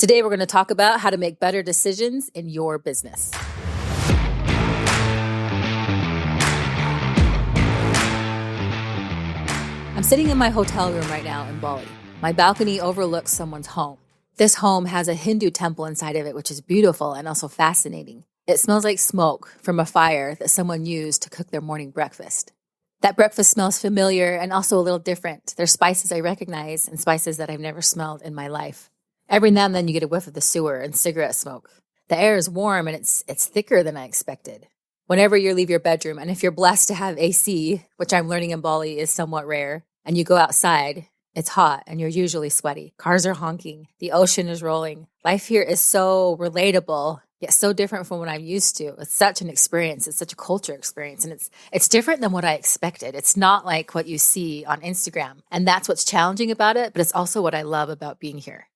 Today, we're going to talk about how to make better decisions in your business. I'm sitting in my hotel room right now in Bali. My balcony overlooks someone's home. This home has a Hindu temple inside of it, which is beautiful and also fascinating. It smells like smoke from a fire that someone used to cook their morning breakfast. That breakfast smells familiar and also a little different. There's spices I recognize and spices that I've never smelled in my life. Every now and then you get a whiff of the sewer and cigarette smoke. The air is warm and it's thicker than I expected. Whenever you leave your bedroom, and if you're blessed to have AC, which I'm learning in Bali is somewhat rare, and you go outside, it's hot and you're usually sweaty. Cars are honking. The ocean is rolling. Life here is so relatable, yet so different from what I'm used to. It's such an experience. It's such a culture experience. And it's different than what I expected. It's not like what you see on Instagram. And that's what's challenging about it, but it's also what I love about being here.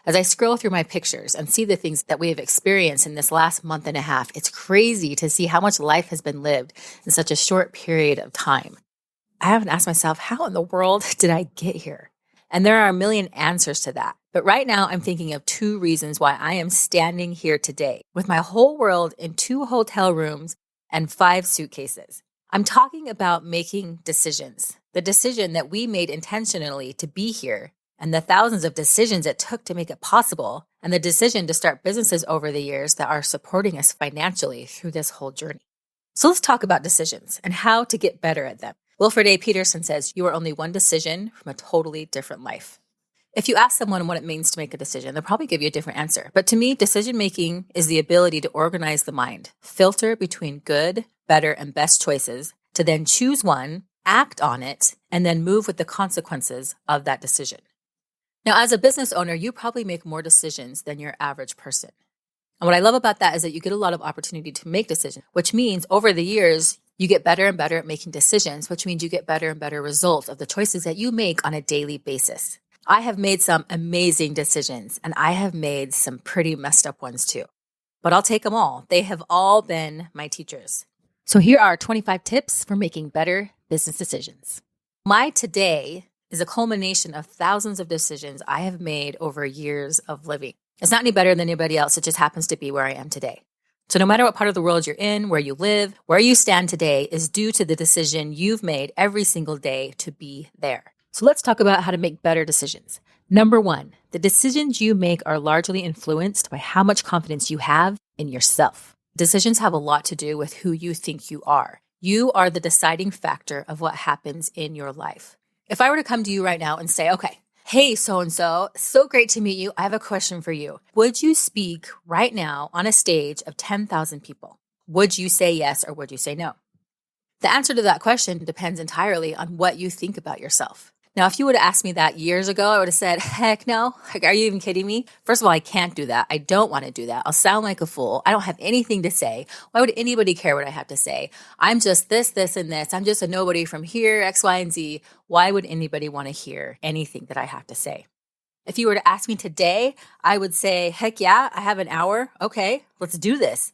As I scroll through my pictures and see the things that we have experienced in this last month and a half, it's crazy to see how much life has been lived in such a short period of time. I haven't asked myself, how in the world did I get here? And there are a million answers to that. But right now, I'm thinking of 2 reasons why I am standing here today with my whole world in 2 hotel rooms and 5 suitcases. I'm talking about making decisions. The decision that we made intentionally to be here, and the thousands of decisions it took to make it possible, and the decision to start businesses over the years that are supporting us financially through this whole journey. So let's talk about decisions and how to get better at them. Wilfred A. Peterson says, you are only one decision from a totally different life. If you ask someone what it means to make a decision, they'll probably give you a different answer. But to me, decision-making is the ability to organize the mind, filter between good, better, and best choices, to then choose one, act on it, and then move with the consequences of that decision. Now, as a business owner, you probably make more decisions than your average person. And what I love about that is that you get a lot of opportunity to make decisions, which means over the years, you get better and better at making decisions, which means you get better and better results of the choices that you make on a daily basis. I have made some amazing decisions, and I have made some pretty messed up ones too. But I'll take them all. They have all been my teachers. So here are 25 tips for making better business decisions. My today is a culmination of thousands of decisions I have made over years of living. It's not any better than anybody else. It just happens to be where I am today. So no matter what part of the world you're in, where you live, where you stand today is due to the decision you've made every single day to be there. So let's talk about how to make better decisions. Number 1, the decisions you make are largely influenced by how much confidence you have in yourself. Decisions have a lot to do with who you think you are. You are the deciding factor of what happens in your life. If I were to come to you right now and say, okay, hey, so-and-so, so great to meet you. I have a question for you. Would you speak right now on a stage of 10,000 people? Would you say yes or would you say no? The answer to that question depends entirely on what you think about yourself. Now, if you would have asked me that years ago, I would have said, heck no. Like, are you even kidding me? First of all, I can't do that. I don't want to do that. I'll sound like a fool. I don't have anything to say. Why would anybody care what I have to say? I'm just this, and this. I'm just a nobody from here, X, Y, and Z. Why would anybody want to hear anything that I have to say? If you were to ask me today, I would say, heck yeah, I have an hour. Okay, let's do this.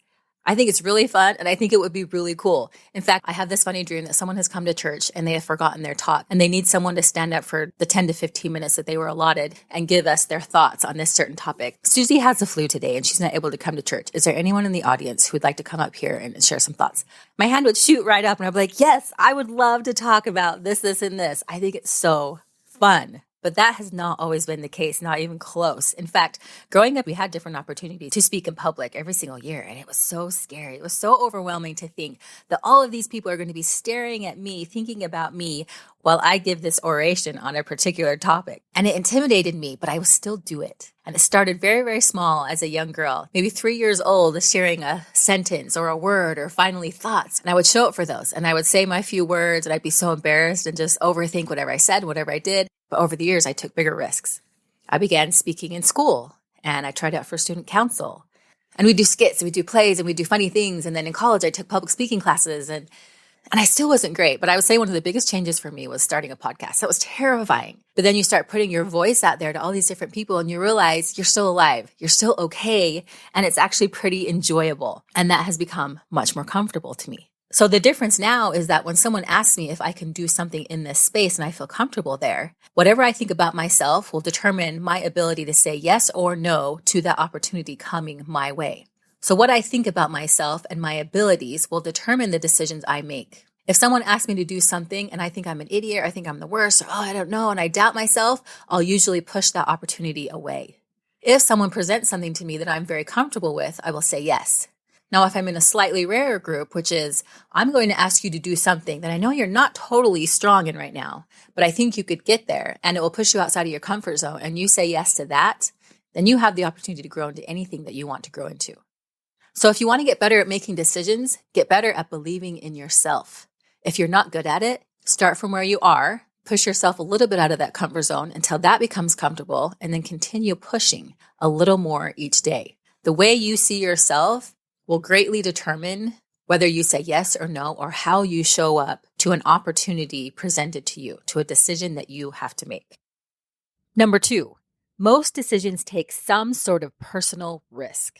I think it's really fun, and I think it would be really cool. In fact, I have this funny dream that someone has come to church and they have forgotten their talk, and they need someone to stand up for the 10 to 15 minutes that they were allotted and give us their thoughts on this certain topic. Susie has the flu today, and she's not able to come to church. Is there anyone in the audience who would like to come up here and share some thoughts? My hand would shoot right up, and I'd be like, yes, I would love to talk about this, and this. I think it's so fun. But that has not always been the case, not even close. In fact, growing up, we had different opportunities to speak in public every single year, and it was so scary. It was so overwhelming to think that all of these people are going to be staring at me, thinking about me, while I give this oration on a particular topic. And it intimidated me, but I would still do it. And it started very, very small as a young girl, maybe 3 years old, sharing a sentence or a word or finally thoughts. And I would show up for those, and I would say my few words, and I'd be so embarrassed and just overthink whatever I said, whatever I did. But over the years, I took bigger risks. I began speaking in school, and I tried out for student council. And we do skits, and we do plays, and we do funny things. And then in college, I took public speaking classes, and I still wasn't great. But I would say one of the biggest changes for me was starting a podcast. That was terrifying. But then you start putting your voice out there to all these different people, and you realize you're still alive, you're still okay, and it's actually pretty enjoyable. And that has become much more comfortable to me. So the difference now is that when someone asks me if I can do something in this space and I feel comfortable there, whatever I think about myself will determine my ability to say yes or no to that opportunity coming my way. So what I think about myself and my abilities will determine the decisions I make. If someone asks me to do something and I think I'm an idiot, or I think I'm the worst, or I don't know, and I doubt myself, I'll usually push that opportunity away. If someone presents something to me that I'm very comfortable with, I will say yes. Now, if I'm in a slightly rarer group, which is I'm going to ask you to do something that I know you're not totally strong in right now, but I think you could get there and it will push you outside of your comfort zone, and you say yes to that, then you have the opportunity to grow into anything that you want to grow into. So if you want to get better at making decisions, get better at believing in yourself. If you're not good at it, start from where you are, push yourself a little bit out of that comfort zone until that becomes comfortable, and then continue pushing a little more each day. The way you see yourself will greatly determine whether you say yes or no, or how you show up to an opportunity presented to you, to a decision that you have to make. Number 2, most decisions take some sort of personal risk.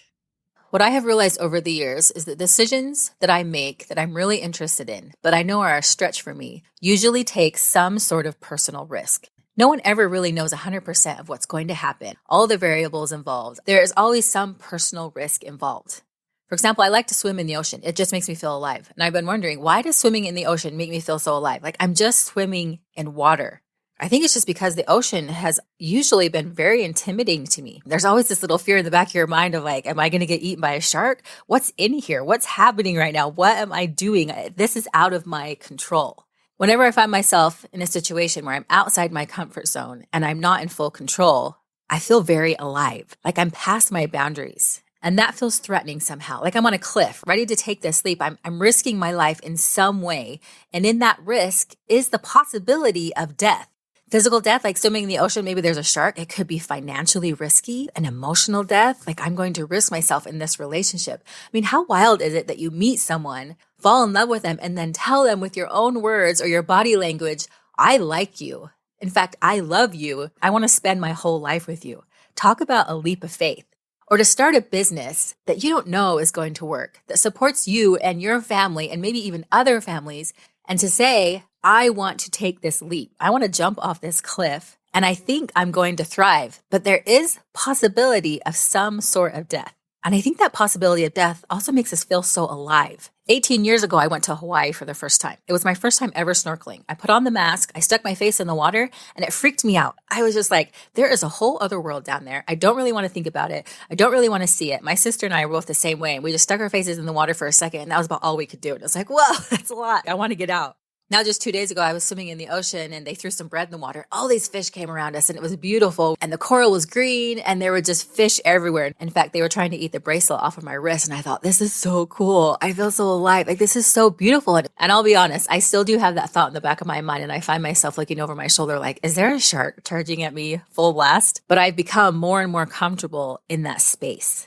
What I have realized over the years is that decisions that I make that I'm really interested in, but I know are a stretch for me, usually take some sort of personal risk. No one ever really knows 100% of what's going to happen, all the variables involved. There is always some personal risk involved. For example, I like to swim in the ocean. It just makes me feel alive. And I've been wondering, why does swimming in the ocean make me feel so alive? Like I'm just swimming in water. I think it's just because the ocean has usually been very intimidating to me. There's always this little fear in the back of your mind of like, am I going to get eaten by a shark? What's in here? What's happening right now? What am I doing? This is out of my control. Whenever I find myself in a situation where I'm outside my comfort zone and I'm not in full control, I feel very alive, like I'm past my boundaries. And that feels threatening somehow, like I'm on a cliff, ready to take this leap. I'm risking my life in some way. And in that risk is the possibility of death. Physical death, like swimming in the ocean, maybe there's a shark. It could be financially risky. An emotional death, like I'm going to risk myself in this relationship. I mean, how wild is it that you meet someone, fall in love with them, and then tell them with your own words or your body language, I like you. In fact, I love you. I want to spend my whole life with you. Talk about a leap of faith. Or to start a business that you don't know is going to work, that supports you and your family and maybe even other families, and to say, I want to take this leap. I want to jump off this cliff, and I think I'm going to thrive. But there is possibility of some sort of death. And I think that possibility of death also makes us feel so alive. 18 years ago, I went to Hawaii for the first time. It was my first time ever snorkeling. I put on the mask, I stuck my face in the water, and it freaked me out. I was just like, there is a whole other world down there. I don't really want to think about it. I don't really want to see it. My sister and I were both the same way. We just stuck our faces in the water for a second, and that was about all we could do. And it was like, whoa, that's a lot. I want to get out. Now, just 2 days ago, I was swimming in the ocean and they threw some bread in the water. All these fish came around us and it was beautiful. And the coral was green and there were just fish everywhere. In fact, they were trying to eat the bracelet off of my wrist. And I thought, this is so cool. I feel so alive. Like, this is so beautiful. And I'll be honest, I still do have that thought in the back of my mind. And I find myself looking over my shoulder like, is there a shark charging at me full blast? But I've become more and more comfortable in that space.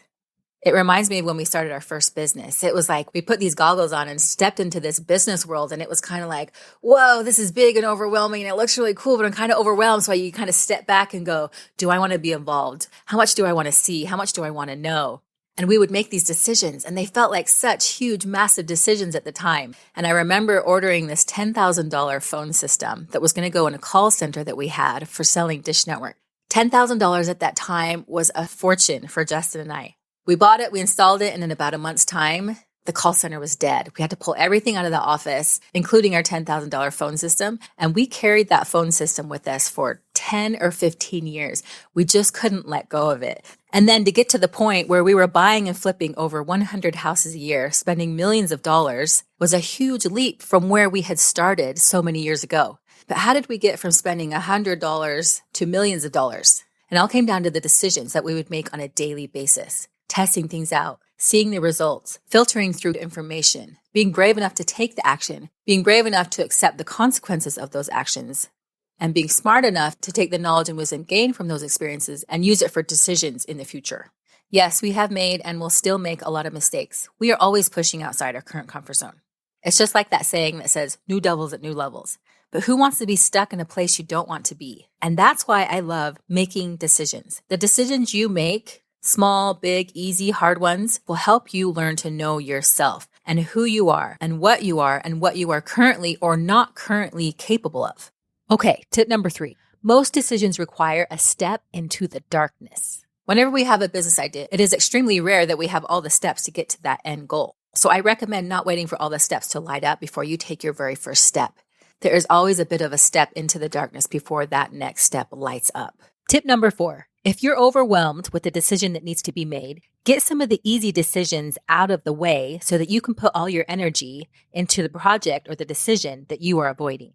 It reminds me of when we started our first business. It was like we put these goggles on and stepped into this business world. And it was kind of like, whoa, this is big and overwhelming. And it looks really cool, but I'm kind of overwhelmed. So you kind of step back and go, do I want to be involved? How much do I want to see? How much do I want to know? And we would make these decisions. And they felt like such huge, massive decisions at the time. And I remember ordering this $10,000 phone system that was going to go in a call center that we had for selling Dish Network. $10,000 at that time was a fortune for Justin and I. We bought it, we installed it, and in about a month's time, the call center was dead. We had to pull everything out of the office, including our $10,000 phone system, and we carried that phone system with us for 10 or 15 years. We just couldn't let go of it. And then to get to the point where we were buying and flipping over 100 houses a year, spending millions of dollars, was a huge leap from where we had started so many years ago. But how did we get from spending $100 to millions of dollars? It all came down to the decisions that we would make on a daily basis. Testing things out, seeing the results, filtering through information, being brave enough to take the action, being brave enough to accept the consequences of those actions, and being smart enough to take the knowledge and wisdom gained from those experiences and use it for decisions in the future. Yes, we have made and will still make a lot of mistakes. We are always pushing outside our current comfort zone. It's just like that saying that says, new devils at new levels. But who wants to be stuck in a place you don't want to be? And that's why I love making decisions. The decisions you make, small, big, easy, hard ones, will help you learn to know yourself and who you are and what you are and what you are currently or not currently capable of. Okay, tip number 3. Most decisions require a step into the darkness. Whenever we have a business idea, it is extremely rare that we have all the steps to get to that end goal. So I recommend not waiting for all the steps to light up before you take your very first step. There is always a bit of a step into the darkness before that next step lights up. Tip number 4. If you're overwhelmed with the decision that needs to be made, get some of the easy decisions out of the way so that you can put all your energy into the project or the decision that you are avoiding.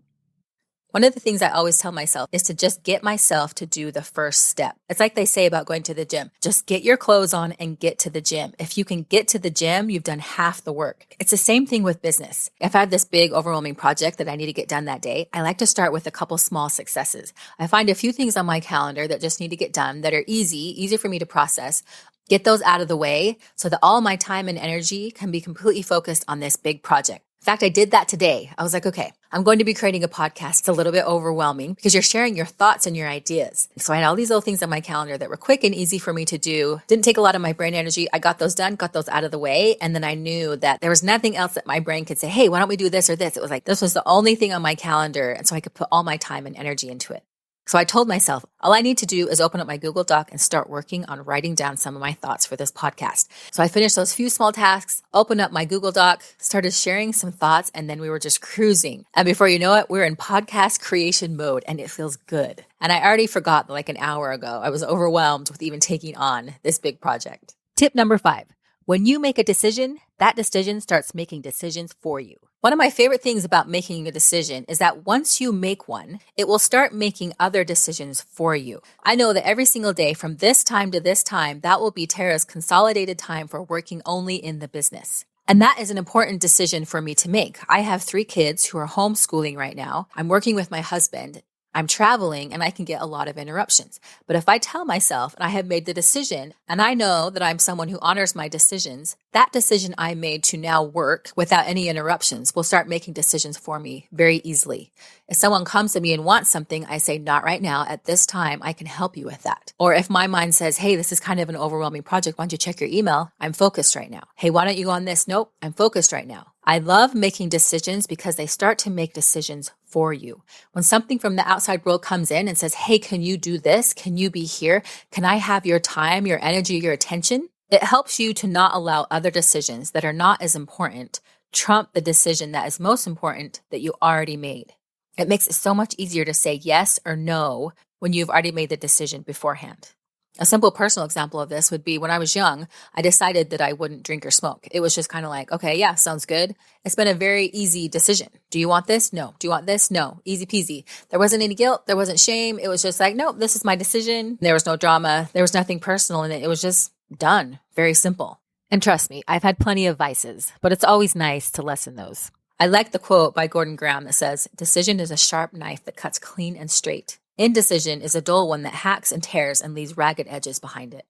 One of the things I always tell myself is to just get myself to do the first step. It's like they say about going to the gym. Just get your clothes on and get to the gym. If you can get to the gym, you've done half the work. It's the same thing with business. If I have this big overwhelming project that I need to get done that day, I like to start with a couple small successes. I find a few things on my calendar that just need to get done that are easy for me to process. Get those out of the way so that all my time and energy can be completely focused on this big project. In fact, I did that today. I was like, okay, I'm going to be creating a podcast. It's a little bit overwhelming because you're sharing your thoughts and your ideas. So I had all these little things on my calendar that were quick and easy for me to do. Didn't take a lot of my brain energy. I got those done, got those out of the way. And then I knew that there was nothing else that my brain could say, hey, why don't we do this or this? It was like, this was the only thing on my calendar. And so I could put all my time and energy into it. So I told myself, all I need to do is open up my Google Doc and start working on writing down some of my thoughts for this podcast. So I finished those few small tasks, opened up my Google Doc, started sharing some thoughts, and then we were just cruising. And before you know it, we're in podcast creation mode, and it feels good. And I already forgot that like an hour ago, I was overwhelmed with even taking on this big project. Tip number 5. When you make a decision, that decision starts making decisions for you. One of my favorite things about making a decision is that once you make one, it will start making other decisions for you. I know that every single day from this time to this time, that will be Tara's consolidated time for working only in the business. And that is an important decision for me to make. I have 3 kids who are homeschooling right now. I'm working with my husband. I'm traveling and I can get a lot of interruptions. But if I tell myself and I have made the decision and I know that I'm someone who honors my decisions, that decision I made to now work without any interruptions will start making decisions for me very easily. If someone comes to me and wants something, I say, not right now. At this time, I can help you with that. Or if my mind says, hey, this is kind of an overwhelming project. Why don't you check your email? I'm focused right now. Hey, why don't you go on this? Nope, I'm focused right now. I love making decisions because they start to make decisions for you. When something from the outside world comes in and says, hey, can you do this? Can you be here? Can I have your time, your energy, your attention? It helps you to not allow other decisions that are not as important trump the decision that is most important that you already made. It makes it so much easier to say yes or no when you've already made the decision beforehand. A simple personal example of this would be when I was young, I decided that I wouldn't drink or smoke. It was just kind of like, okay, yeah, sounds good. It's been a very easy decision. Do you want this? No. Do you want this? No. Easy peasy. There wasn't any guilt. There wasn't shame. It was just like, no, this is my decision. There was no drama. There was nothing personal in it. It was just done. Very simple. And trust me, I've had plenty of vices, but it's always nice to lessen those. I like the quote by Gordon Graham that says, decision is a sharp knife that cuts clean and straight. Indecision is a dull one that hacks and tears and leaves ragged edges behind it.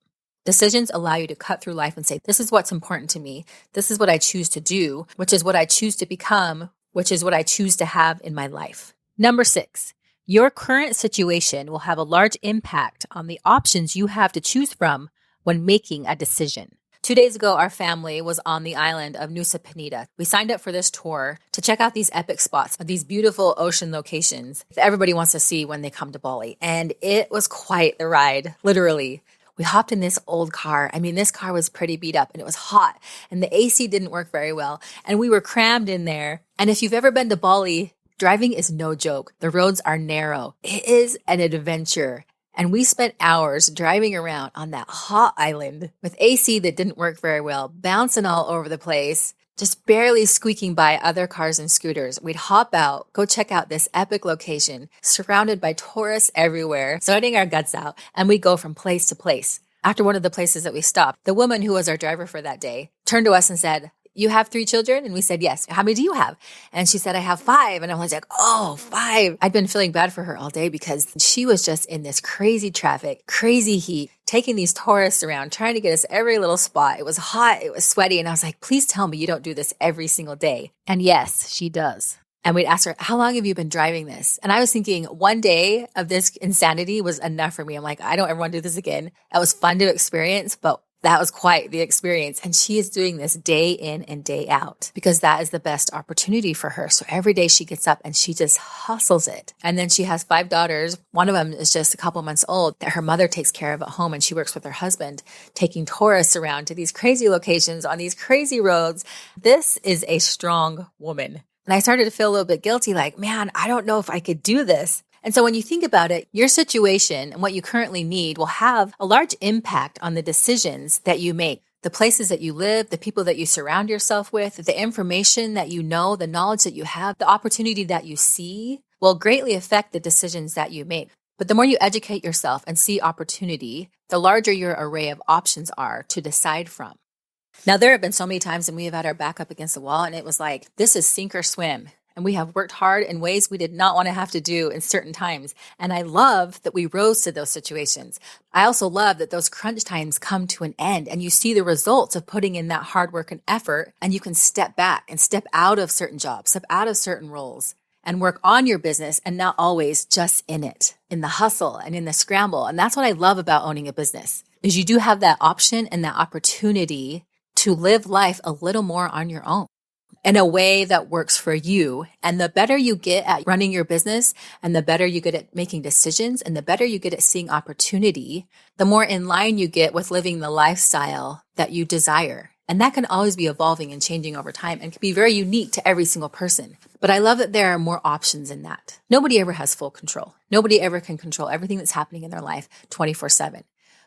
Decisions allow you to cut through life and say, this is what's important to me. This is what I choose to do, which is what I choose to become, which is what I choose to have in my life. Number 6, your current situation will have a large impact on the options you have to choose from when making a decision. 2 days ago, our family was on the island of Nusa Penida. We signed up for this tour to check out these epic spots, these beautiful ocean locations that everybody wants to see when they come to Bali. And it was quite the ride, literally. We hopped in this old car. I mean, this car was pretty beat up and it was hot and the AC didn't work very well. And we were crammed in there. And if you've ever been to Bali, driving is no joke. The roads are narrow. It is an adventure. And we spent hours driving around on that hot island with AC that didn't work very well, bouncing all over the place, just barely squeaking by other cars and scooters. We'd hop out, go check out this epic location, surrounded by tourists everywhere, sweating our guts out, and we'd go from place to place. After one of the places that we stopped, the woman who was our driver for that day turned to us and said, you have 3 children? And we said, yes. How many do you have? And she said, I have 5. And I was like, oh, 5. I'd been feeling bad for her all day because she was just in this crazy traffic, crazy heat, taking these tourists around, trying to get us every little spot. It was hot. It was sweaty. And I was like, please tell me you don't do this every single day. And yes, she does. And we'd ask her, how long have you been driving this? And I was thinking 1 day of this insanity was enough for me. I'm like, I don't ever want to do this again. That was fun to experience, but That was quite the experience. And she is doing this day in and day out because that is the best opportunity for her. So every day she gets up and she just hustles it. And then she has 5 daughters. One of them is just a couple months old that her mother takes care of at home. And she works with her husband, taking tourists around to these crazy locations on these crazy roads. This is a strong woman. And I started to feel a little bit guilty, like, man, I don't know if I could do this. And so when you think about it, your situation and what you currently need will have a large impact on the decisions that you make, the places that you live, the people that you surround yourself with, the information that you know, the knowledge that you have, the opportunity that you see will greatly affect the decisions that you make. But the more you educate yourself and see opportunity, the larger your array of options are to decide from. Now, there have been so many times when we have had our back up against the wall and it was like, this is sink or swim. And we have worked hard in ways we did not want to have to do in certain times. And I love that we rose to those situations. I also love that those crunch times come to an end and you see the results of putting in that hard work and effort, and you can step back and step out of certain jobs, step out of certain roles and work on your business and not always just in it, in the hustle and in the scramble. And that's what I love about owning a business is you do have that option and that opportunity to live life a little more on your own, in a way that works for you. And the better you get at running your business and the better you get at making decisions and the better you get at seeing opportunity, the more in line you get with living the lifestyle that you desire. And that can always be evolving and changing over time and can be very unique to every single person. But I love that there are more options in that. Nobody ever has full control. Nobody ever can control everything that's happening in their life 24/7.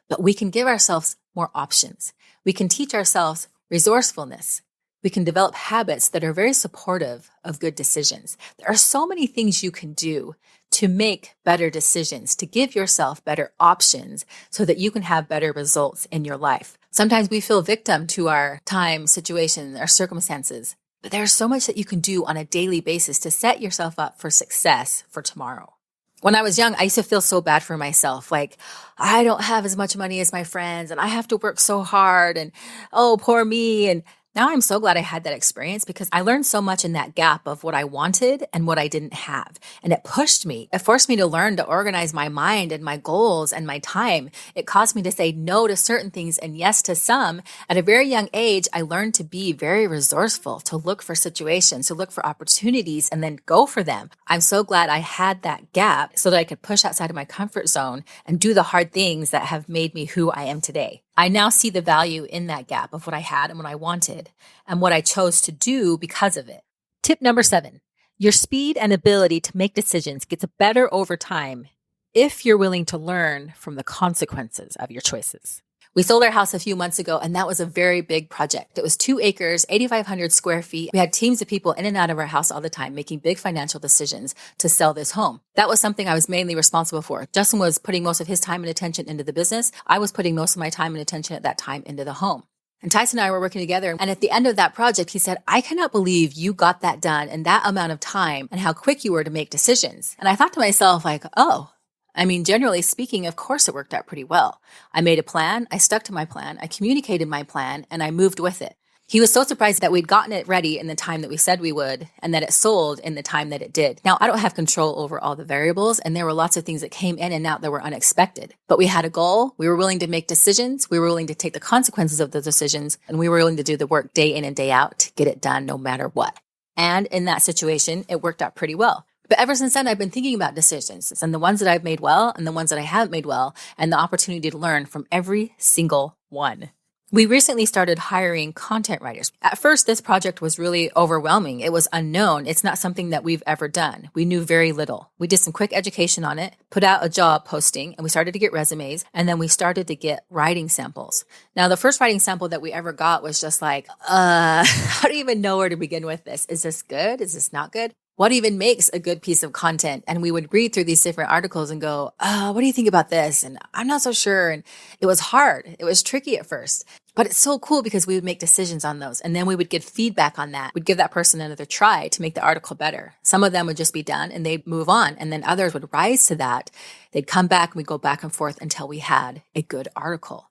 But we can give ourselves more options. We can teach ourselves resourcefulness. We can develop habits that are very supportive of good decisions. There are so many things you can do to make better decisions, to give yourself better options so that you can have better results in your life. Sometimes we feel victim to our time, situation, our circumstances, but there's so much that you can do on a daily basis to set yourself up for success for tomorrow. When I was young, I used to feel so bad for myself. Like, I don't have as much money as my friends and I have to work so hard and, oh, poor me. And now I'm so glad I had that experience because I learned so much in that gap of what I wanted and what I didn't have. And it pushed me. It forced me to learn to organize my mind and my goals and my time. It caused me to say no to certain things and yes to some. At a very young age, I learned to be very resourceful, to look for situations, to look for opportunities and then go for them. I'm so glad I had that gap so that I could push outside of my comfort zone and do the hard things that have made me who I am today. I now see the value in that gap of what I had and what I wanted and what I chose to do because of it. Tip number 7, your speed and ability to make decisions gets better over time if you're willing to learn from the consequences of your choices. We sold our house a few months ago, and that was a very big project. It was 2 acres, 8,500 square feet. We had teams of people in and out of our house all the time, making big financial decisions to sell this home. That was something I was mainly responsible for. Justin was putting most of his time and attention into the business. I was putting most of my time and attention at that time into the home. And Tyson and I were working together. And at the end of that project, he said, I cannot believe you got that done in that amount of time and how quick you were to make decisions. And I thought to myself, like, oh, I mean, generally speaking, of course it worked out pretty well. I made a plan, I stuck to my plan, I communicated my plan, and I moved with it. He was so surprised that we'd gotten it ready in the time that we said we would, and that it sold in the time that it did. Now, I don't have control over all the variables, and there were lots of things that came in and out that were unexpected. But we had a goal, we were willing to make decisions, we were willing to take the consequences of the decisions, and we were willing to do the work day in and day out to get it done no matter what. And in that situation, it worked out pretty well. But ever since then, I've been thinking about decisions and the ones that I've made well and the ones that I haven't made well and the opportunity to learn from every single one. We recently started hiring content writers. At first, this project was really overwhelming. It was unknown. It's not something that we've ever done. We knew very little. We did some quick education on it, put out a job posting, and we started to get resumes, and then we started to get writing samples. Now, the first writing sample that we ever got was just like, I don't even know where to begin with this. Is this good? Is this not good? What even makes a good piece of content? And we would read through these different articles and go, what do you think about this? And I'm not so sure. And it was hard. It was tricky at first, but it's so cool because we would make decisions on those. And then we would get feedback on that. We'd give that person another try to make the article better. Some of them would just be done and they'd move on. And then others would rise to that. They'd come back and we'd go back and forth until we had a good article.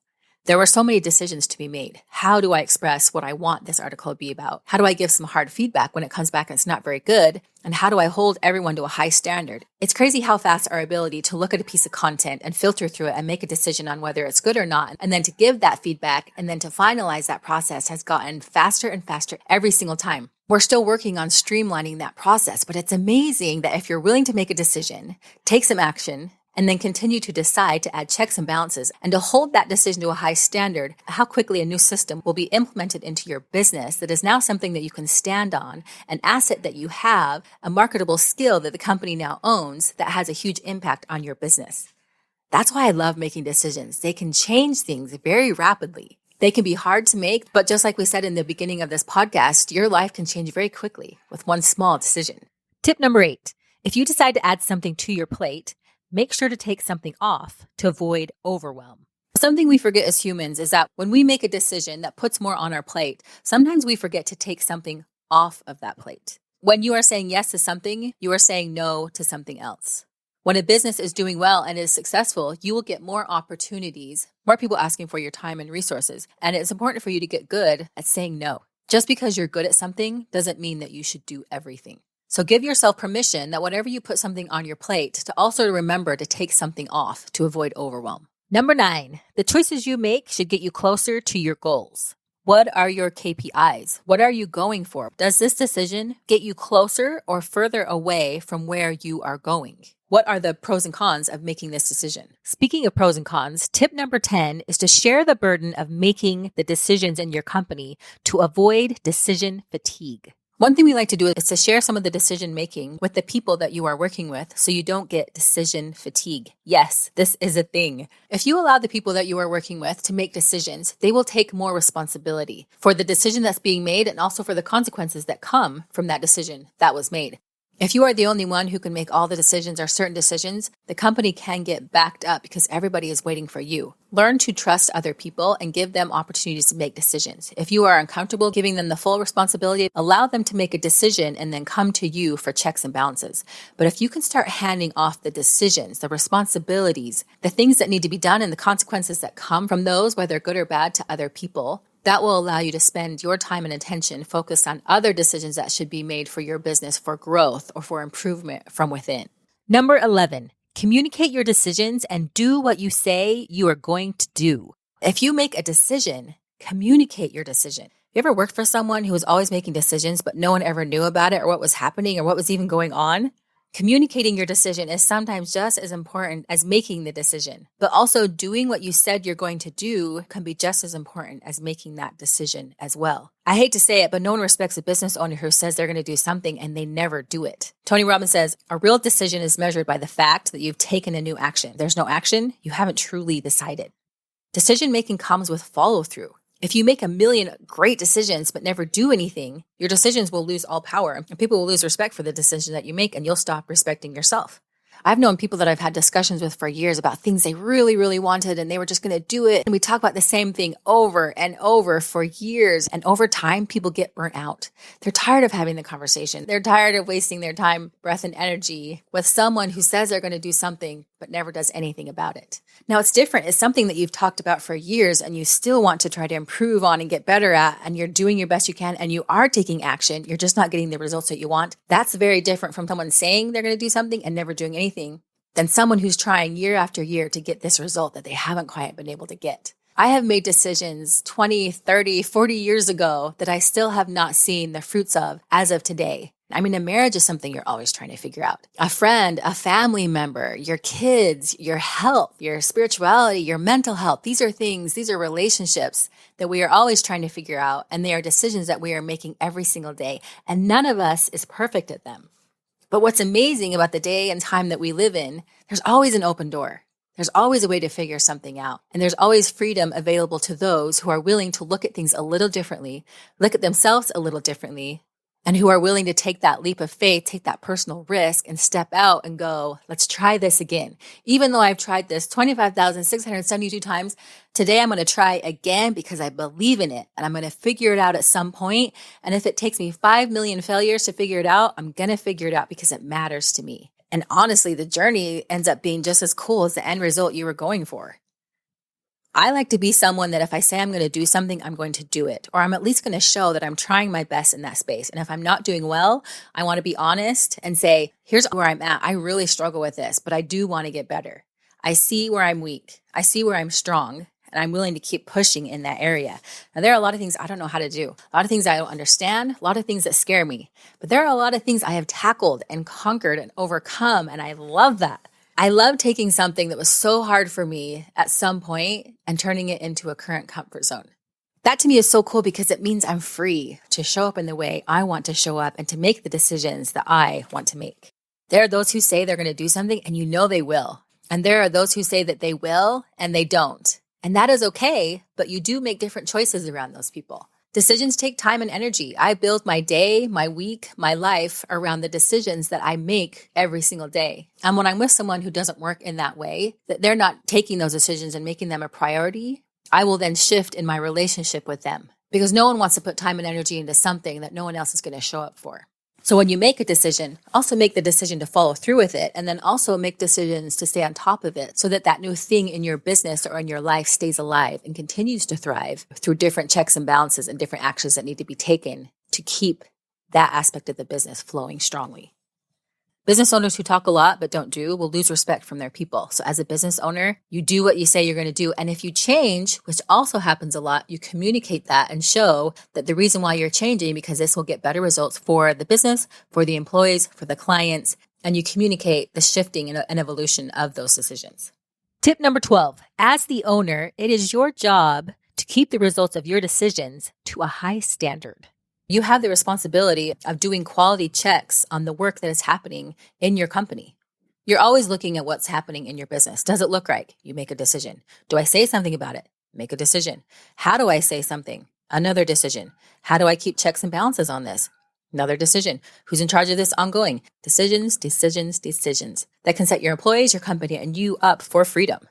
There were so many decisions to be made. How do I express what I want this article to be about? How do I give some hard feedback when it comes back and it's not very good? And how do I hold everyone to a high standard? It's crazy how fast our ability to look at a piece of content and filter through it and make a decision on whether it's good or not, and then to give that feedback and then to finalize that process has gotten faster and faster every single time. We're still working on streamlining that process, but it's amazing that if you're willing to make a decision, take some action, and then continue to decide to add checks and balances and to hold that decision to a high standard, how quickly a new system will be implemented into your business that is now something that you can stand on, an asset that you have, a marketable skill that the company now owns that has a huge impact on your business. That's why I love making decisions. They can change things very rapidly. They can be hard to make, but just like we said in the beginning of this podcast, your life can change very quickly with one small decision. Tip number 8, if you decide to add something to your plate, make sure to take something off to avoid overwhelm. Something we forget as humans is that when we make a decision that puts more on our plate, sometimes we forget to take something off of that plate. When you are saying yes to something, you are saying no to something else. When a business is doing well and is successful, you will get more opportunities, more people asking for your time and resources. And it's important for you to get good at saying no. Just because you're good at something doesn't mean that you should do everything. So give yourself permission that whenever you put something on your plate, to also remember to take something off to avoid overwhelm. Number 9, the choices you make should get you closer to your goals. What are your KPIs? What are you going for? Does this decision get you closer or further away from where you are going? What are the pros and cons of making this decision? Speaking of pros and cons, tip number 10 is to share the burden of making the decisions in your company to avoid decision fatigue. One thing we like to do is to share some of the decision making with the people that you are working with so you don't get decision fatigue. Yes, this is a thing. If you allow the people that you are working with to make decisions, they will take more responsibility for the decision that's being made and also for the consequences that come from that decision that was made. If you are the only one who can make all the decisions or certain decisions, the company can get backed up because everybody is waiting for you. Learn to trust other people and give them opportunities to make decisions. If you are uncomfortable giving them the full responsibility, allow them to make a decision and then come to you for checks and balances. But if you can start handing off the decisions, the responsibilities, the things that need to be done and the consequences that come from those, whether good or bad, to other people, that will allow you to spend your time and attention focused on other decisions that should be made for your business for growth or for improvement from within. Number 11, communicate your decisions and do what you say you are going to do. If you make a decision, communicate your decision. You ever worked for someone who was always making decisions, but no one ever knew about it or what was happening or what was even going on? Communicating your decision is sometimes just as important as making the decision, but also doing what you said you're going to do can be just as important as making that decision as well. I hate to say it, but no one respects a business owner who says they're going to do something and they never do it. Tony Robbins says, a real decision is measured by the fact that you've taken a new action. If there's no action, you haven't truly decided. Decision making comes with follow through. If you make a million great decisions but never do anything, your decisions will lose all power and people will lose respect for the decision that you make and you'll stop respecting yourself. I've known people that I've had discussions with for years about things they really, really wanted and they were just going to do it. And we talk about the same thing over and over for years. And over time, people get burnt out. They're tired of having the conversation. They're tired of wasting their time, breath, and energy with someone who says they're going to do something but never does anything about it. Now, it's different. It's something that you've talked about for years and you still want to try to improve on and get better at, and you're doing your best you can and you are taking action. You're just not getting the results that you want. That's very different from someone saying they're going to do something and never doing anything than someone who's trying year after year to get this result that they haven't quite been able to get. I have made decisions 20, 30, 40 years ago that I still have not seen the fruits of as of today. I mean, a marriage is something you're always trying to figure out. A friend, a family member, your kids, your health, your spirituality, your mental health. These are relationships that we are always trying to figure out. And they are decisions that we are making every single day. And none of us is perfect at them. But what's amazing about the day and time that we live in, there's always an open door. There's always a way to figure something out. And there's always freedom available to those who are willing to look at things a little differently, look at themselves a little differently, and who are willing to take that leap of faith, take that personal risk and step out and go, let's try this again. Even though I've tried this 25,672 times, today I'm going to try again because I believe in it and I'm going to figure it out at some point. And if it takes me 5 million failures to figure it out, I'm going to figure it out because it matters to me. And honestly, the journey ends up being just as cool as the end result you were going for. I like to be someone that if I say I'm going to do something, I'm going to do it, or I'm at least going to show that I'm trying my best in that space. And if I'm not doing well, I want to be honest and say, here's where I'm at. I really struggle with this, but I do want to get better. I see where I'm weak. I see where I'm strong, and I'm willing to keep pushing in that area. Now, there are a lot of things I don't know how to do, a lot of things I don't understand, a lot of things that scare me, but there are a lot of things I have tackled and conquered and overcome, and I love that. I love taking something that was so hard for me at some point and turning it into a current comfort zone. That to me is so cool because it means I'm free to show up in the way I want to show up and to make the decisions that I want to make. There are those who say they're going to do something and you know they will. And there are those who say that they will and they don't. And that is okay, but you do make different choices around those people. Decisions take time and energy. I build my day, my week, my life around the decisions that I make every single day. And when I'm with someone who doesn't work in that way, that they're not taking those decisions and making them a priority, I will then shift in my relationship with them because no one wants to put time and energy into something that no one else is going to show up for. So when you make a decision, also make the decision to follow through with it, and then also make decisions to stay on top of it so that that new thing in your business or in your life stays alive and continues to thrive through different checks and balances and different actions that need to be taken to keep that aspect of the business flowing strongly. Business owners who talk a lot but don't do will lose respect from their people. So as a business owner, you do what you say you're going to do. And if you change, which also happens a lot, you communicate that and show that the reason why you're changing because this will get better results for the business, for the employees, for the clients, and you communicate the shifting and evolution of those decisions. Tip number 12, as the owner, it is your job to keep the results of your decisions to a high standard. You have the responsibility of doing quality checks on the work that is happening in your company. You're always looking at what's happening in your business. Does it look right? You make a decision. Do I say something about it? Make a decision. How do I say something? Another decision. How do I keep checks and balances on this? Another decision. Who's in charge of this ongoing? Decisions, decisions, decisions. That can set your employees, your company, and you up for freedom.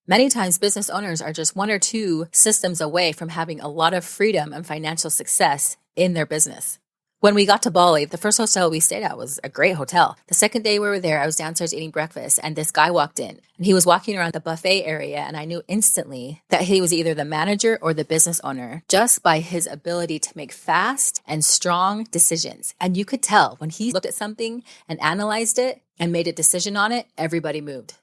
Many times business owners are just one or two systems away from having a lot of freedom and financial success in their business. When we got to Bali, the first hotel we stayed at was a great hotel. The second day we were there, I was downstairs eating breakfast and this guy walked in and he was walking around the buffet area and I knew instantly that he was either the manager or the business owner just by his ability to make fast and strong decisions. And you could tell when he looked at something and analyzed it and made a decision on it, everybody moved.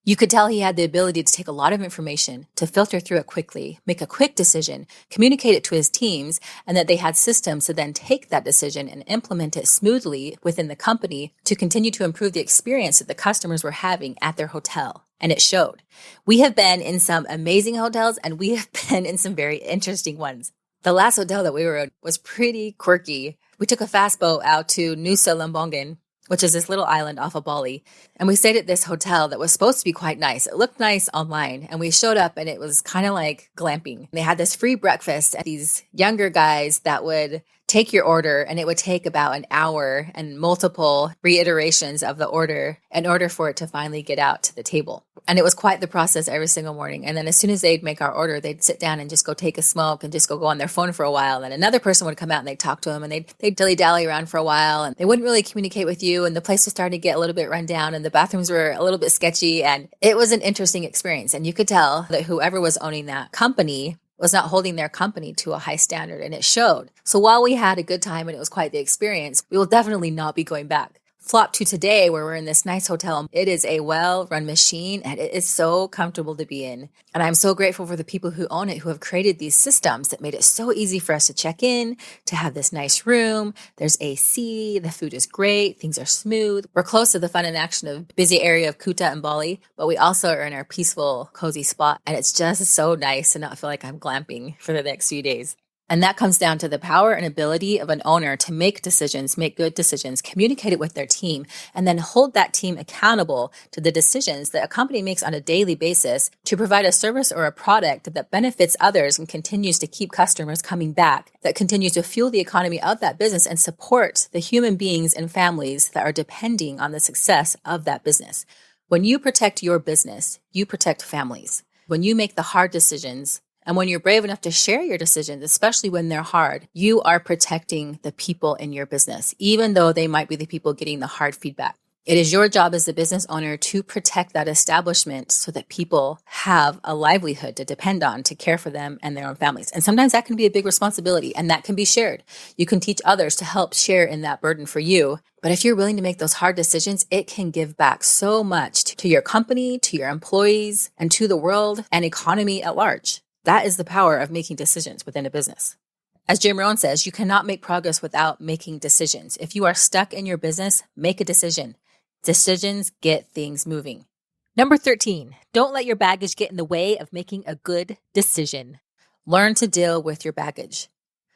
You could tell he had the ability to take a lot of information, to filter through it quickly, make a quick decision, communicate it to his teams, and that they had systems to then take that decision and implement it smoothly within the company to continue to improve the experience that the customers were having at their hotel. And it showed. We have been in some amazing hotels and we have been in some very interesting ones. The last hotel that we were in was pretty quirky. We took a fast boat out to Nusa Lembongan, which is this little island off of Bali. And we stayed at this hotel that was supposed to be quite nice. It looked nice online. And we showed up and it was kind of like glamping. They had this free breakfast at these younger guys that would take your order and it would take about an hour and multiple reiterations of the order in order for it to finally get out to the table. And it was quite the process every single morning. And then as soon as they'd make our order, they'd sit down and just go take a smoke and just go on their phone for a while. And another person would come out and they'd talk to them and they'd dilly-dally around for a while and they wouldn't really communicate with you. And the place was starting to get a little bit run down and the bathrooms were a little bit sketchy. And it was an interesting experience. And you could tell that whoever was owning that company was not holding their company to a high standard, and it showed. So while we had a good time and it was quite the experience, we will definitely not be going back. Flop to today where we're in this nice hotel. It is a well-run machine and it is so comfortable to be in. And I'm so grateful for the people who own it, who have created these systems that made it so easy for us to check in, to have this nice room. There's AC, the food is great, things are smooth. We're close to the fun and action of busy area of Kuta and Bali, but we also are in our peaceful, cozy spot. And it's just so nice to not feel like I'm glamping for the next few days. And that comes down to the power and ability of an owner to make decisions, make good decisions, communicate it with their team, and then hold that team accountable to the decisions that a company makes on a daily basis to provide a service or a product that benefits others and continues to keep customers coming back, that continues to fuel the economy of that business and support the human beings and families that are depending on the success of that business. When you protect your business, you protect families. When you make the hard decisions, and when you're brave enough to share your decisions, especially when they're hard, you are protecting the people in your business, even though they might be the people getting the hard feedback. It is your job as the business owner to protect that establishment so that people have a livelihood to depend on to care for them and their own families. And sometimes that can be a big responsibility, and that can be shared. You can teach others to help share in that burden for you. But if you're willing to make those hard decisions, it can give back so much to your company, to your employees, and to the world and economy at large. That is the power of making decisions within a business. As Jim Rohn says, you cannot make progress without making decisions. If you are stuck in your business, make a decision. Decisions get things moving. Number 13, don't let your baggage get in the way of making a good decision. Learn to deal with your baggage.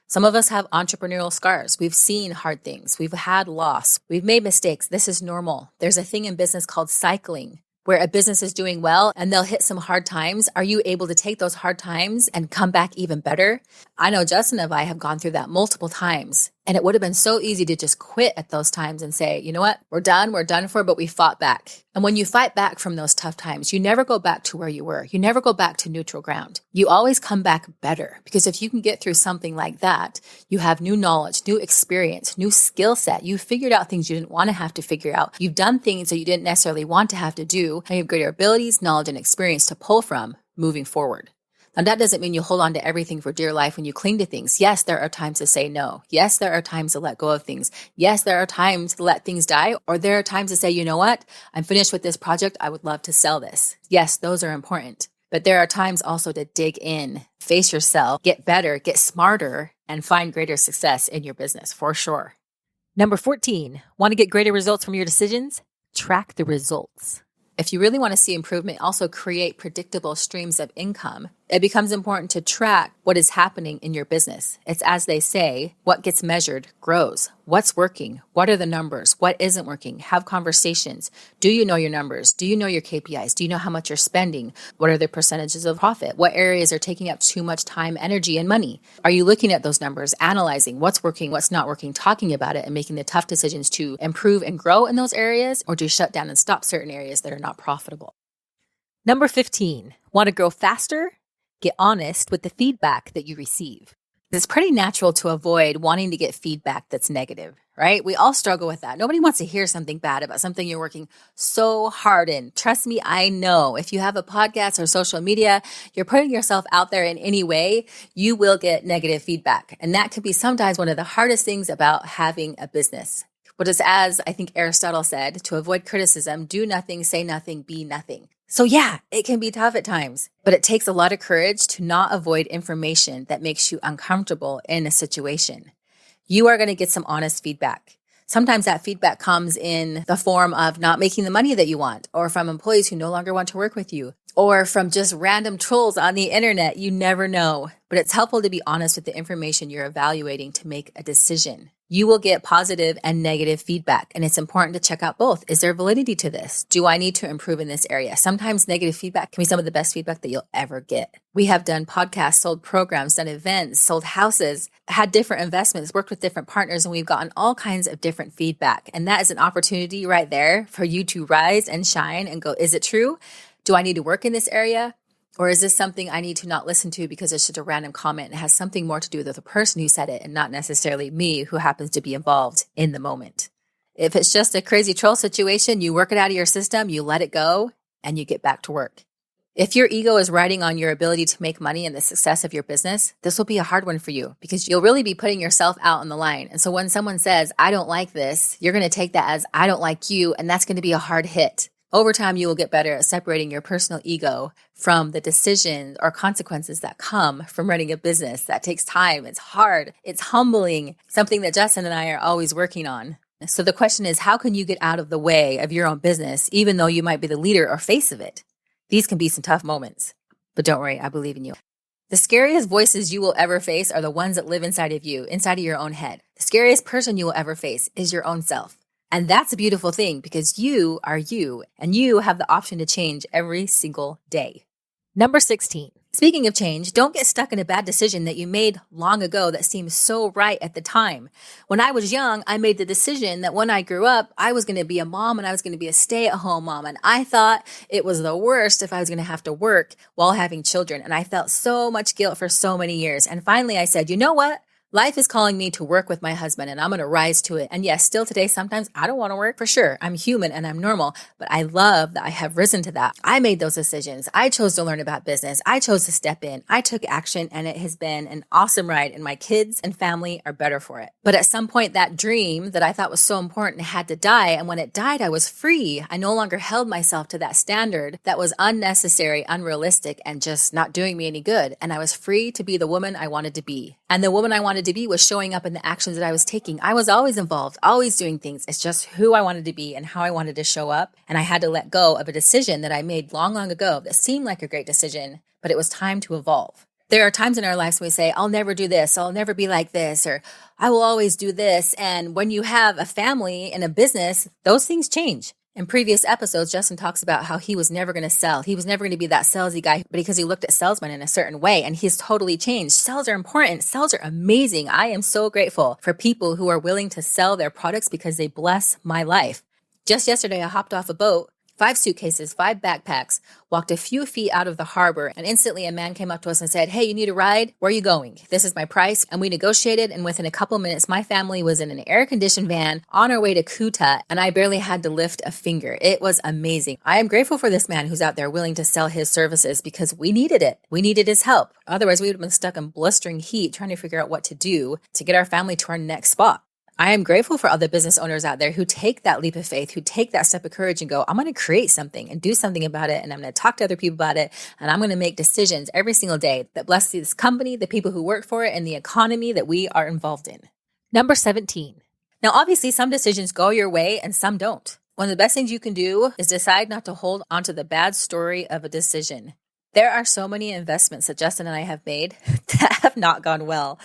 Some of us have entrepreneurial scars. We've seen hard things. We've had loss. We've made mistakes. This is normal. There's a thing in business called cycling, where a business is doing well and they'll hit some hard times. Are you able to take those hard times and come back even better? I know Justin and I have gone through that multiple times, and it would have been so easy to just quit at those times and say, you know what, we're done for, but we fought back. And when you fight back from those tough times, you never go back to where you were. You never go back to neutral ground. You always come back better, because if you can get through something like that, you have new knowledge, new experience, new skill set. You figured out things you didn't want to have to figure out. You've done things that you didn't necessarily want to have to do, and you have greater abilities, knowledge, and experience to pull from moving forward. Now, that doesn't mean you hold on to everything for dear life when you cling to things. Yes, there are times to say no. Yes, there are times to let go of things. Yes, there are times to let things die, or there are times to say, you know what? I'm finished with this project. I would love to sell this. Yes, those are important. But there are times also to dig in, face yourself, get better, get smarter, and find greater success in your business, for sure. Number 14, want to get greater results from your decisions? Track the results. If you really want to see improvement, also create predictable streams of income. It becomes important to track what is happening in your business. It's as they say, what gets measured grows. What's working? What are the numbers? What isn't working? Have conversations. Do you know your numbers? Do you know your KPIs? Do you know how much you're spending? What are the percentages of profit? What areas are taking up too much time, energy, and money? Are you looking at those numbers, analyzing what's working, what's not working, talking about it, and making the tough decisions to improve and grow in those areas, or to shut down and stop certain areas that are not profitable? Number 15, want to grow faster? Get honest with the feedback that you receive. It's pretty natural to avoid wanting to get feedback that's negative, right? We all struggle with that. Nobody wants to hear something bad about something you're working so hard in. Trust me, I know. If you have a podcast or social media, you're putting yourself out there in any way, you will get negative feedback. And that could be sometimes one of the hardest things about having a business. But it's as I think Aristotle said, to avoid criticism, do nothing, say nothing, be nothing. So yeah, it can be tough at times, but it takes a lot of courage to not avoid information that makes you uncomfortable in a situation. You are going to get some honest feedback. Sometimes that feedback comes in the form of not making the money that you want, or from employees who no longer want to work with you, or from just random trolls on the internet. You never know, but it's helpful to be honest with the information you're evaluating to make a decision. You will get positive and negative feedback, and it's important to check out both. Is there validity to this? Do I need to improve in this area? Sometimes negative feedback can be some of the best feedback that you'll ever get. We have done podcasts, sold programs, done events, sold houses, had different investments, worked with different partners, and we've gotten all kinds of different feedback. And that is an opportunity right there for you to rise and shine and go, is it true? Do I need to work in this area? Or is this something I need to not listen to because it's just a random comment and has something more to do with the person who said it and not necessarily me who happens to be involved in the moment? If it's just a crazy troll situation, you work it out of your system, you let it go, and you get back to work. If your ego is riding on your ability to make money and the success of your business, this will be a hard one for you because you'll really be putting yourself out on the line. And so when someone says, I don't like this, you're going to take that as I don't like you, and that's going to be a hard hit. Over time, you will get better at separating your personal ego from the decisions or consequences that come from running a business. That takes time. It's hard. It's humbling, something that Justin and I are always working on. So the question is, how can you get out of the way of your own business, even though you might be the leader or face of it? These can be some tough moments, but don't worry, I believe in you. The scariest voices you will ever face are the ones that live inside of you, inside of your own head. The scariest person you will ever face is your own self. And that's a beautiful thing because you are you and you have the option to change every single day. Number 16. Speaking of change, don't get stuck in a bad decision that you made long ago that seemed so right at the time. When I was young, I made the decision that when I grew up, I was going to be a mom and I was going to be a stay-at-home mom. And I thought it was the worst if I was going to have to work while having children. And I felt so much guilt for so many years. And finally I said, you know what? Life is calling me to work with my husband and I'm going to rise to it. And yes, still today, sometimes I don't want to work for sure. I'm human and I'm normal, but I love that I have risen to that. I made those decisions. I chose to learn about business. I chose to step in. I took action and it has been an awesome ride and my kids and family are better for it. But at some point, that dream that I thought was so important had to die. And when it died, I was free. I no longer held myself to that standard that was unnecessary, unrealistic, and just not doing me any good. And I was free to be the woman I wanted to be. And the woman I wanted to be was showing up in the actions that I was taking. I was always involved, always doing things. It's just who I wanted to be and how I wanted to show up. And I had to let go of a decision that I made long, long ago that seemed like a great decision, but it was time to evolve. There are times in our lives when we say, I'll never do this, I'll never be like this, or I will always do this. And when you have a family and a business, those things change. In previous episodes, Justin talks about how he was never going to sell. He was never going to be that salesy guy because he looked at salesmen in a certain way and he's totally changed. Sales are important. Sales are amazing. I am so grateful for people who are willing to sell their products because they bless my life. Just yesterday, I hopped off a boat, 5 suitcases, 5 backpacks, walked a few feet out of the harbor, and instantly a man came up to us and said, hey, you need a ride? Where are you going? This is my price. And we negotiated, and within a couple minutes, my family was in an air-conditioned van on our way to Kuta, and I barely had to lift a finger. It was amazing. I am grateful for this man who's out there willing to sell his services because we needed it. We needed his help. Otherwise, we would have been stuck in blistering heat trying to figure out what to do to get our family to our next spot. I am grateful for other business owners out there who take that leap of faith, who take that step of courage and go, I'm going to create something and do something about it. And I'm going to talk to other people about it. And I'm going to make decisions every single day that bless this company, the people who work for it, and the economy that we are involved in. Number 17. Now, obviously, some decisions go your way and some don't. One of the best things you can do is decide not to hold onto the bad story of a decision. There are so many investments that Justin and I have made that have not gone well.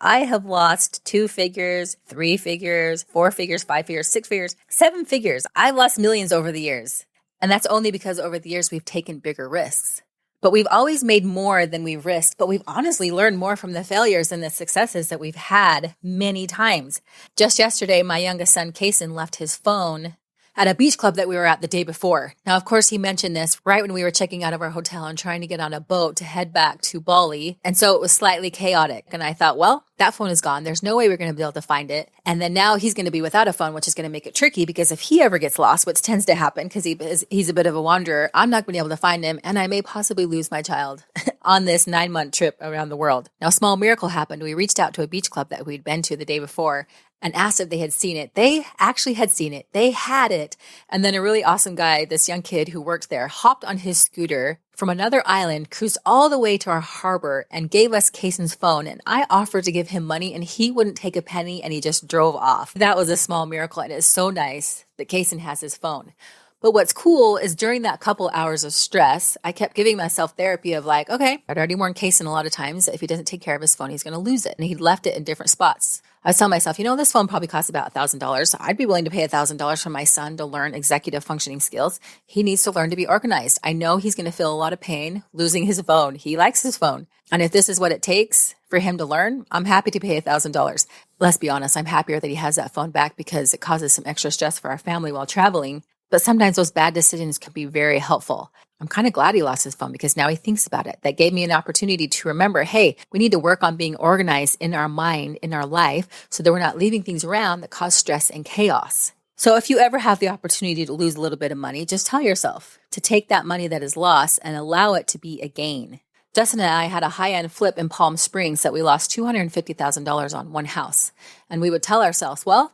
I have lost 2 figures, 3 figures, 4 figures, 5 figures, 6 figures, 7 figures. I've lost millions over the years. And that's only because over the years we've taken bigger risks. But we've always made more than we've risked, but we've honestly learned more from the failures and the successes that we've had many times. Just yesterday, my youngest son, Kason, left his phone at a beach club that we were at the day before. Now, of course, he mentioned this right when we were checking out of our hotel and trying to get on a boat to head back to Bali. And so it was slightly chaotic. And I thought, well, that phone is gone. There's no way we're going to be able to find it. And then now he's going to be without a phone, which is going to make it tricky because if he ever gets lost, which tends to happen because he's a bit of a wanderer, I'm not going to be able to find him. And I may possibly lose my child on this 9-month trip around the world. Now, a small miracle happened. We reached out to a beach club that we'd been to the day before and asked if they had seen it. They actually had seen it. They had it. And then a really awesome guy, this young kid who worked there, hopped on his scooter from another island, cruised all the way to our harbor and gave us Kason's phone. And I offered to give him money and he wouldn't take a penny and he just drove off. That was a small miracle. And it's so nice that Kason has his phone. But what's cool is during that couple hours of stress, I kept giving myself therapy of like, okay, I'd already warned Kason a lot of times that if he doesn't take care of his phone, he's going to lose it. And he'd left it in different spots. I was telling myself, this phone probably costs about $1,000. I'd be willing to pay $1,000 for my son to learn executive functioning skills. He needs to learn to be organized. I know he's going to feel a lot of pain losing his phone. He likes his phone. And if this is what it takes for him to learn, I'm happy to pay $1,000. Let's be honest, I'm happier that he has that phone back because it causes some extra stress for our family while traveling. But sometimes those bad decisions can be very helpful. I'm kind of glad he lost his phone because now he thinks about it. That gave me an opportunity to remember, hey, we need to work on being organized in our mind, in our life, so that we're not leaving things around that cause stress and chaos. So if you ever have the opportunity to lose a little bit of money, just tell yourself to take that money that is lost and allow it to be a gain. Justin and I had a high-end flip in Palm Springs that we lost $250,000 on one house. And we would tell ourselves, well,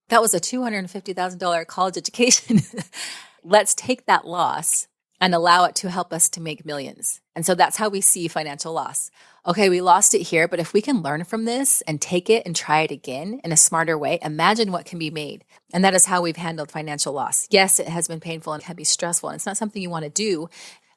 that was a $250,000 college education. Let's take that loss and allow it to help us to make millions. And so that's how we see financial loss. Okay, we lost it here, but if we can learn from this and take it and try it again in a smarter way, imagine what can be made. And that is how we've handled financial loss. Yes, it has been painful and can be stressful, and it's not something you want to do.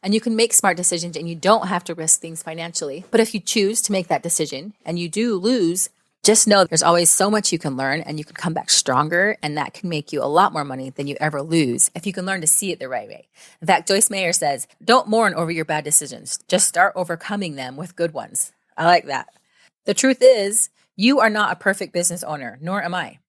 And you can make smart decisions and you don't have to risk things financially. But if you choose to make that decision and you do lose, just know there's always so much you can learn and you can come back stronger, and that can make you a lot more money than you ever lose if you can learn to see it the right way. In fact, Joyce Meyer says, don't mourn over your bad decisions. Just start overcoming them with good ones. I like that. The truth is, you are not a perfect business owner, nor am I.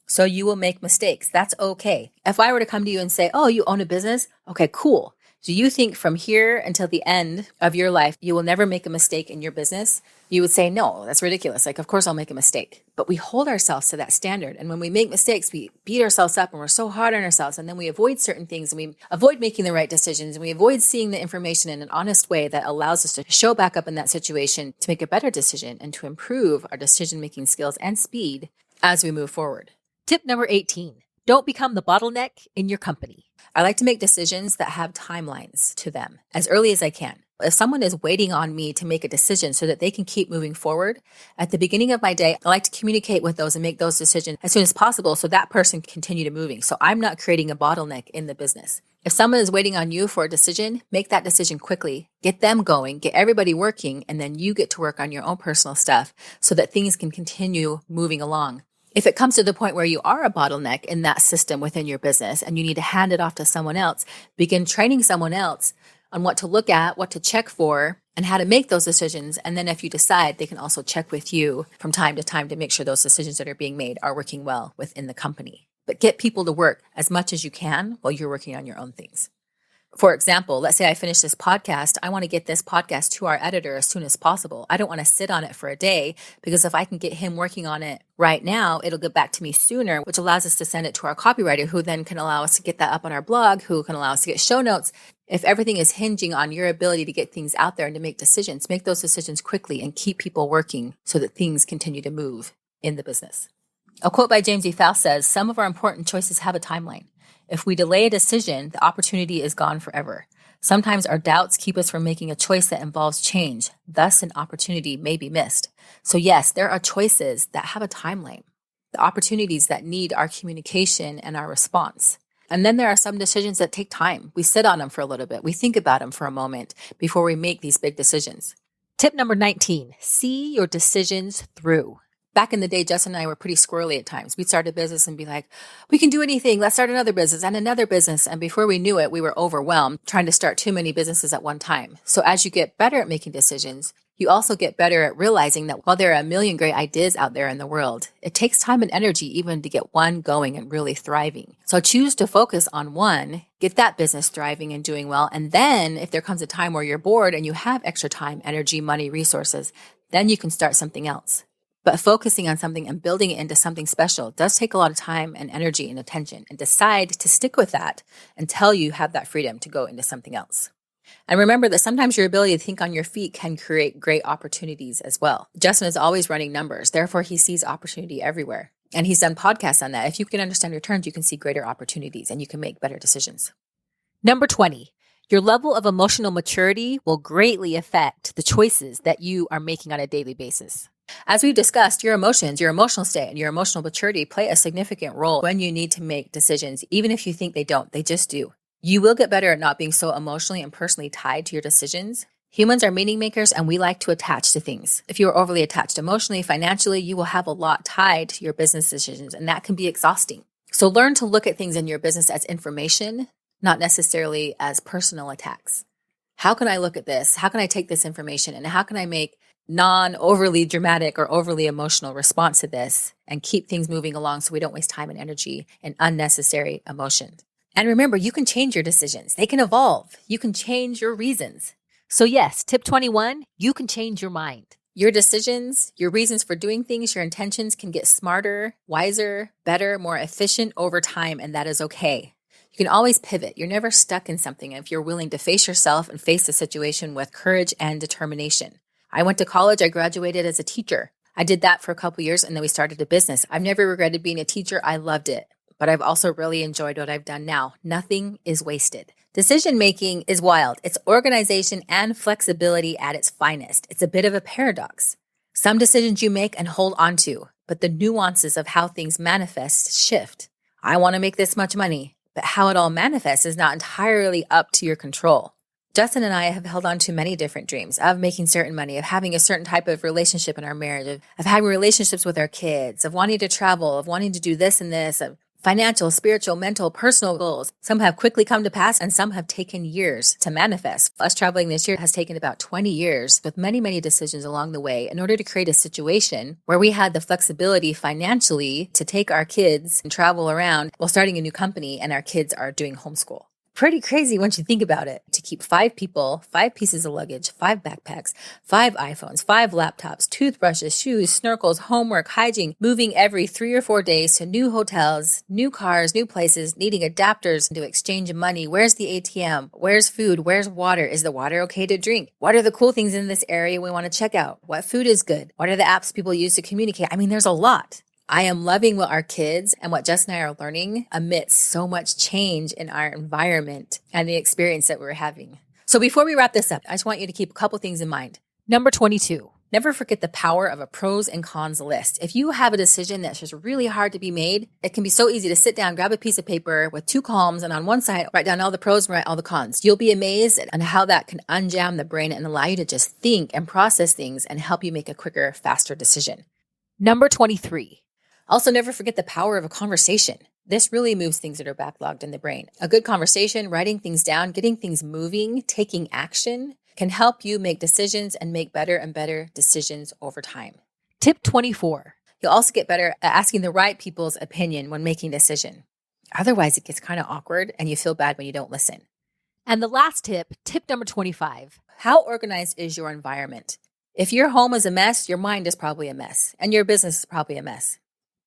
So you will make mistakes. That's okay. If I were to come to you and say, oh, you own a business? Okay, cool. Do you think from here until the end of your life, you will never make a mistake in your business? You would say, no, that's ridiculous. Like, of course I'll make a mistake. But we hold ourselves to that standard. And when we make mistakes, we beat ourselves up and we're so hard on ourselves. And then we avoid certain things and we avoid making the right decisions and we avoid seeing the information in an honest way that allows us to show back up in that situation to make a better decision and to improve our decision-making skills and speed as we move forward. Tip number 18, don't become the bottleneck in your company. I like to make decisions that have timelines to them as early as I can. If someone is waiting on me to make a decision so that they can keep moving forward, at the beginning of my day, I like to communicate with those and make those decisions as soon as possible so that person can continue to moving. So I'm not creating a bottleneck in the business. If someone is waiting on you for a decision, make that decision quickly, get them going, get everybody working, and then you get to work on your own personal stuff so that things can continue moving along. If it comes to the point where you are a bottleneck in that system within your business and you need to hand it off to someone else, begin training someone else on what to look at, what to check for, and how to make those decisions. And then if you decide, they can also check with you from time to time to make sure those decisions that are being made are working well within the company. But get people to work as much as you can while you're working on your own things. For example, let's say I finish this podcast. I want to get this podcast to our editor as soon as possible. I don't want to sit on it for a day because if I can get him working on it right now, it'll get back to me sooner, which allows us to send it to our copywriter who then can allow us to get that up on our blog, who can allow us to get show notes. If everything is hinging on your ability to get things out there and to make decisions, make those decisions quickly and keep people working so that things continue to move in the business. A quote by James E. Faust says, "Some of our important choices have a timeline. If we delay a decision, the opportunity is gone forever. Sometimes our doubts keep us from making a choice that involves change. Thus, an opportunity may be missed." So yes, there are choices that have a timeline, the opportunities that need our communication and our response. And then there are some decisions that take time. We sit on them for a little bit. We think about them for a moment before we make these big decisions. Tip number 19, see your decisions through. Back in the day, Justin and I were pretty squirrely at times. We'd start a business and be like, we can do anything. Let's start another business and another business. And before we knew it, we were overwhelmed trying to start too many businesses at one time. So as you get better at making decisions, you also get better at realizing that while there are a million great ideas out there in the world, it takes time and energy even to get one going and really thriving. So choose to focus on one, get that business thriving and doing well. And then if there comes a time where you're bored and you have extra time, energy, money, resources, then you can start something else. But focusing on something and building it into something special does take a lot of time and energy and attention, and decide to stick with that until you have that freedom to go into something else. And remember that sometimes your ability to think on your feet can create great opportunities as well. Justin is always running numbers. Therefore, he sees opportunity everywhere. And he's done podcasts on that. If you can understand your terms, you can see greater opportunities and you can make better decisions. Number 20, your level of emotional maturity will greatly affect the choices that you are making on a daily basis. As we've discussed, your emotions, your emotional state, and your emotional maturity play a significant role when you need to make decisions. Even if you think they don't, they just do. You will get better at not being so emotionally and personally tied to your decisions. Humans are meaning makers and we like to attach to things. If you are overly attached emotionally, financially, you will have a lot tied to your business decisions, and that can be exhausting. So learn to look at things in your business as information, not necessarily as personal attacks. How can I look at this? How can I take this information and how can I make non-overly dramatic or overly emotional response to this and keep things moving along so we don't waste time and energy in unnecessary emotion? And remember, you can change your decisions. They can evolve. You can change your reasons. So yes, tip 21, you can change your mind. Your decisions, your reasons for doing things, your intentions can get smarter, wiser, better, more efficient over time, and that is okay. You can always pivot. You're never stuck in something if you're willing to face yourself and face the situation with courage and determination. I went to college. I graduated as a teacher. I did that for a couple years and then we started a business. I've never regretted being a teacher. I loved it, but I've also really enjoyed what I've done now. Nothing is wasted. Decision making is wild. It's organization and flexibility at its finest. It's a bit of a paradox. Some decisions you make and hold on to, but the nuances of how things manifest shift. I want to make this much money, but how it all manifests is not entirely up to your control. Justin and I have held on to many different dreams of making certain money, of having a certain type of relationship in our marriage, of having relationships with our kids, of wanting to travel, of wanting to do this and this, of financial, spiritual, mental, personal goals. Some have quickly come to pass and some have taken years to manifest. Us traveling this year has taken about 20 years with many, many decisions along the way in order to create a situation where we had the flexibility financially to take our kids and travel around while starting a new company and our kids are doing homeschool. Pretty crazy once you think about it. To keep 5 people, 5 pieces of luggage, 5 backpacks, 5 iPhones, 5 laptops, toothbrushes, shoes, snorkels, homework, hygiene, moving every 3 or 4 days to new hotels, new cars, new places, needing adapters to exchange money. Where's the ATM? Where's food? Where's water? Is the water okay to drink? What are the cool things in this area we want to check out? What food is good? What are the apps people use to communicate? I mean, there's a lot. I am loving what our kids and what Jess and I are learning amidst so much change in our environment and the experience that we're having. So before we wrap this up, I just want you to keep a couple things in mind. Number 22. Never forget the power of a pros and cons list. If you have a decision that's just really hard to be made, it can be so easy to sit down, grab a piece of paper with 2 columns, and on one side, write down all the pros and write all the cons. You'll be amazed at how that can unjam the brain and allow you to just think and process things and help you make a quicker, faster decision. Number 23. Also, never forget the power of a conversation. This really moves things that are backlogged in the brain. A good conversation, writing things down, getting things moving, taking action can help you make decisions and make better and better decisions over time. Tip 24. You'll also get better at asking the right people's opinion when making a decision. Otherwise, it gets kind of awkward and you feel bad when you don't listen. And the last tip, tip number 25. How organized is your environment? If your home is a mess, your mind is probably a mess, and your business is probably a mess.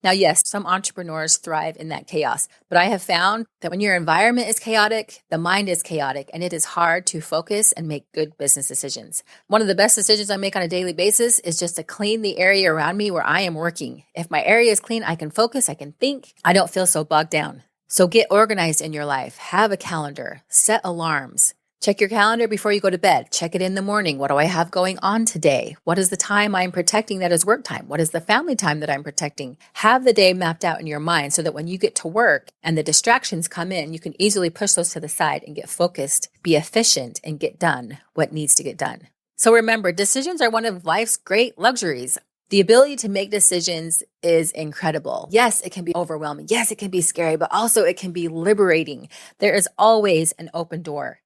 Now, yes, some entrepreneurs thrive in that chaos, but I have found that when your environment is chaotic, the mind is chaotic, and it is hard to focus and make good business decisions. One of the best decisions I make on a daily basis is just to clean the area around me where I am working. If my area is clean, I can focus, I can think, I don't feel so bogged down. So get organized in your life. Have a calendar, set alarms. Check your calendar before you go to bed. Check it in the morning. What do I have going on today? What is the time I'm protecting that is work time? What is the family time that I'm protecting? Have the day mapped out in your mind so that when you get to work and the distractions come in, you can easily push those to the side and get focused, be efficient, and get done what needs to get done. So remember, decisions are one of life's great luxuries. The ability to make decisions is incredible. Yes, it can be overwhelming. Yes, it can be scary, but also it can be liberating. There is always an open door.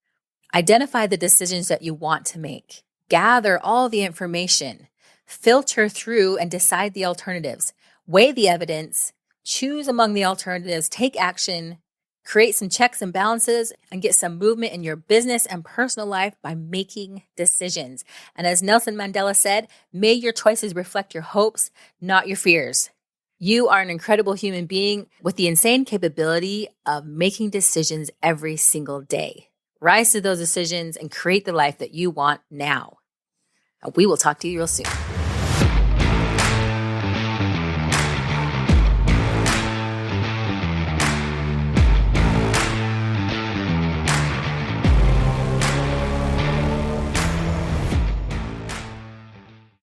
Identify the decisions that you want to make. Gather all the information. Filter through and decide the alternatives. Weigh the evidence. Choose among the alternatives. Take action. Create some checks and balances and get some movement in your business and personal life by making decisions. And as Nelson Mandela said, may your choices reflect your hopes, not your fears. You are an incredible human being with the insane capability of making decisions every single day. Rise to those decisions and create the life that you want now. We will talk to you real soon.